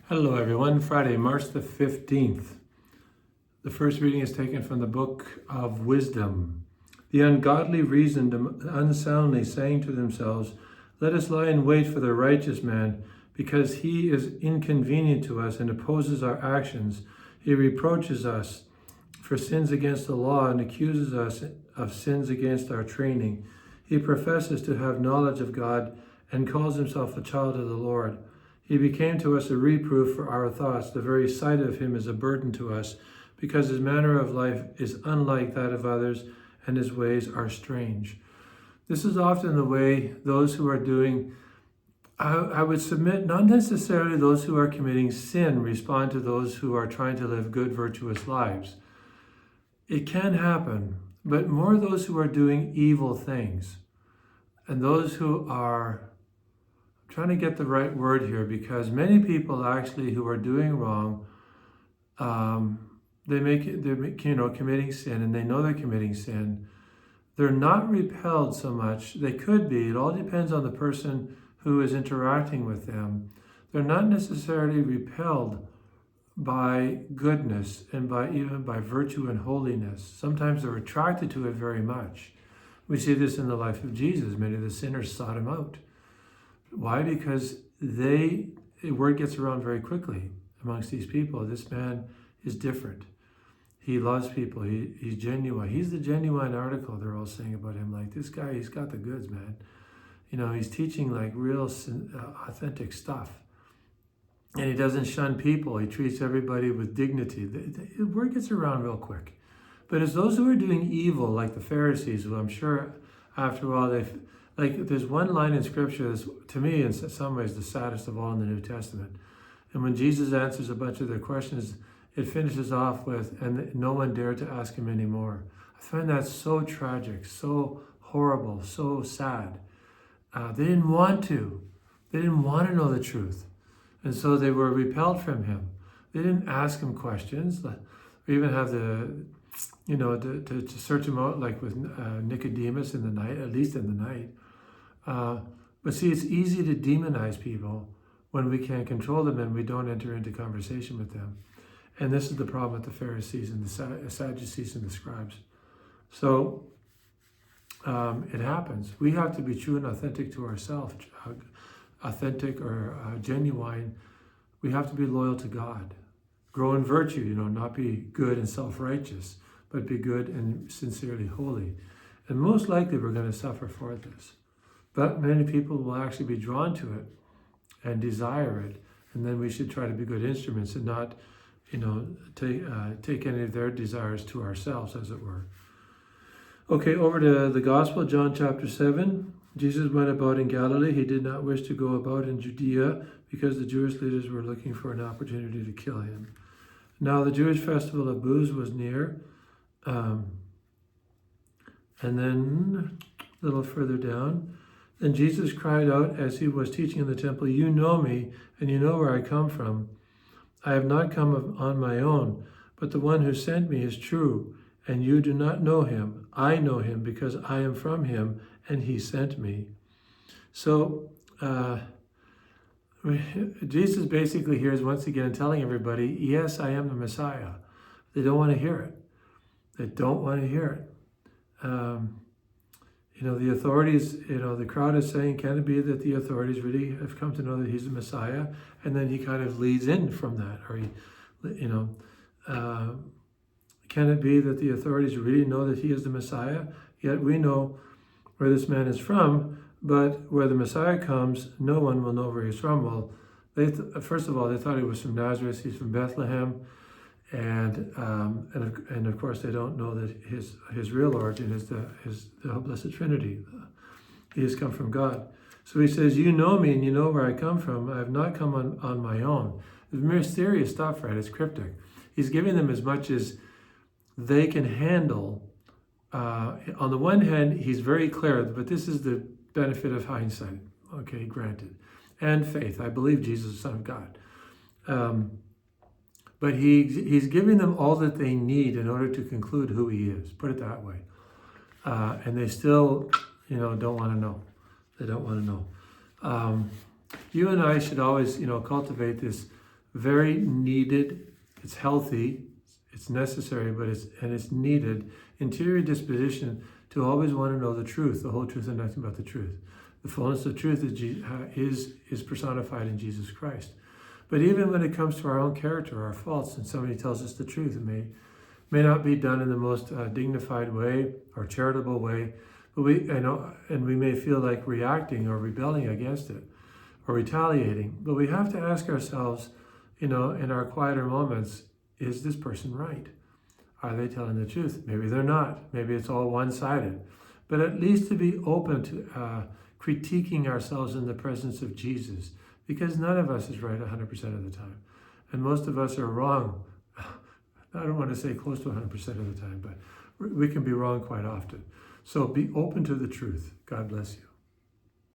Hello everyone, Friday, March the 15th. The first reading is taken from the book of Wisdom. The ungodly reasoned unsoundly, saying to themselves, "Let us lie in wait for the righteous man, because he is inconvenient to us and opposes our actions. He reproaches us for sins against the law and accuses us of sins against our training. He professes to have knowledge of God and calls himself a child of the Lord. He became to us a reproof for our thoughts. The very sight of him is a burden to us, because his manner of life is unlike that of others, and his ways are strange." This is often the way those who are doing, I would submit, not necessarily those who are committing sin respond to those who are trying to live good, virtuous lives. It can happen, but more those who are doing evil things, and those who are trying to get the right word here, because many people actually who are doing wrong, they're committing sin, and they know they're committing sin. They're not repelled so much. They could be. It all depends on the person who is interacting with them. They're not necessarily repelled by goodness and even by virtue and holiness. Sometimes they're attracted to it very much. We see this in the life of Jesus. Many of the sinners sought him out. Why? Because word gets around very quickly amongst these people. This man is different. He loves people. He's genuine. He's the genuine article, they're all saying about him. Like, this guy, he's got the goods, man. He's teaching like real authentic stuff. And he doesn't shun people. He treats everybody with dignity. The word gets around real quick. But it's those who are doing evil, like the Pharisees, who I'm sure after a while there's one line in Scripture that's, to me, in some ways, the saddest of all in the New Testament. And when Jesus answers a bunch of their questions, it finishes off with, "And no one dared to ask him anymore." I find that so tragic, so horrible, so sad. They didn't want to. They didn't want to know the truth. And so they were repelled from him. They didn't ask him questions, or even have to search him out, like with Nicodemus in the night, at least in the night. But see, it's easy to demonize people when we can't control them and we don't enter into conversation with them. And this is the problem with the Pharisees and the Sadducees and the scribes. So it happens. We have to be true and authentic to ourselves, authentic or genuine. We have to be loyal to God. Grow in virtue, not be good and self-righteous, but be good and sincerely holy. And most likely we're going to suffer for this. But many people will actually be drawn to it and desire it. And then we should try to be good instruments and not, take any of their desires to ourselves, as it were. Okay, over to the Gospel, John chapter 7. Jesus went about in Galilee. He did not wish to go about in Judea because the Jewish leaders were looking for an opportunity to kill him. Now the Jewish festival of booths was near. And then a little further down, "Then Jesus cried out as he was teaching in the temple, 'You know me, and you know where I come from. I have not come on my own, but the one who sent me is true, and you do not know him. I know him because I am from him, and he sent me.'" So Jesus basically here is once again telling everybody, yes, I am the Messiah. They don't want to hear it. They don't want to hear it. The authorities, the crowd is saying, can it be that the authorities really have come to know that he's the Messiah? And then he kind of leads in from that. Or can it be that the authorities really know that he is the Messiah? Yet we know where this man is from, but where the Messiah comes, no one will know where he's from. Well, first of all, they thought he was from Nazareth. He's from Bethlehem. And of course, they don't know that his real origin is the Blessed Trinity. He has come from God. So he says, "You know me, and you know where I come from. I have not come on my own." It's mysterious stuff, right? It's cryptic. He's giving them as much as they can handle. On the one hand, he's very clear, but this is the benefit of hindsight. Okay, granted, and faith. I believe Jesus is the Son of God. But he's giving them all that they need in order to conclude who he is. Put it that way. And they still, don't want to know. They don't want to know. You and I should always, cultivate this very needed. It's healthy, it's necessary, but it's needed interior disposition to always want to know the truth, the whole truth, and nothing but the truth. The fullness of truth is personified in Jesus Christ. But even when it comes to our own character, our faults, and somebody tells us the truth, it may not be done in the most dignified way or charitable way, but we may feel like reacting or rebelling against it or retaliating. But we have to ask ourselves, in our quieter moments, is this person right? Are they telling the truth? Maybe they're not. Maybe it's all one-sided. But at least to be open to critiquing ourselves in the presence of Jesus, because none of us is right 100% of the time. And most of us are wrong. I don't want to say close to 100% of the time, but we can be wrong quite often. So be open to the truth. God bless you.